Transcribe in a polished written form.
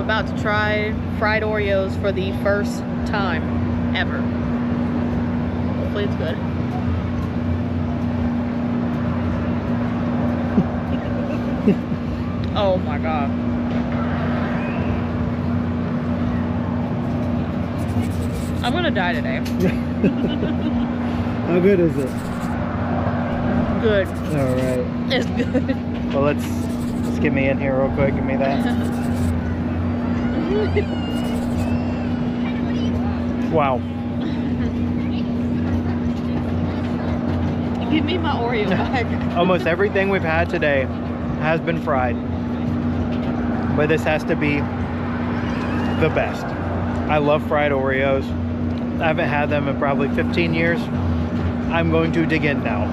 about to try fried Oreos for the first time ever. Hopefully it's good. Oh my god. I'm gonna die today. How good is it? Good. All right. It's good. Well, let's get me in here real quick. Give me that. Wow. Give me my Oreo back. Almost everything we've had today has been fried, but this has to be the best. I love fried Oreos. I haven't had them in probably 15 years. I'm going to dig in now.